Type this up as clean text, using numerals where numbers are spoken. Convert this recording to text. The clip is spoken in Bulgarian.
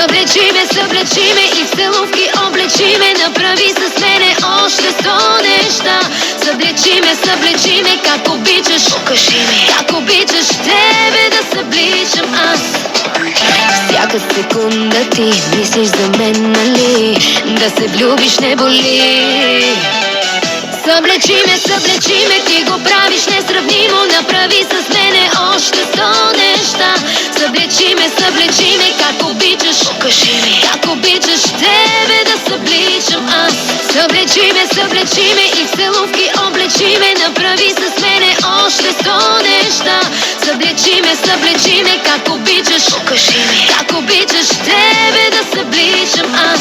Съблечи ме и в целувки облечи ме. Направи с мене още 100 неща. Съблечи ме, как обичаш. Покажи ми как обичаш тебе да събличам аз. Всяка секунда ти мислиш за мен, нали? Да се влюбиш не боли. Съблечи ме, ти го правиш несравнимо. Направи с мене още 100 неща. Съблечи ме, как обичаш. Покажи ми как обичаш тебе да събличам аз. Съблечи ме и в целувки облечи ме. Направи с мене още 100 неща. Съблечи ме, как обичаш. Покажи ми как обичаш тебе да събличам аз.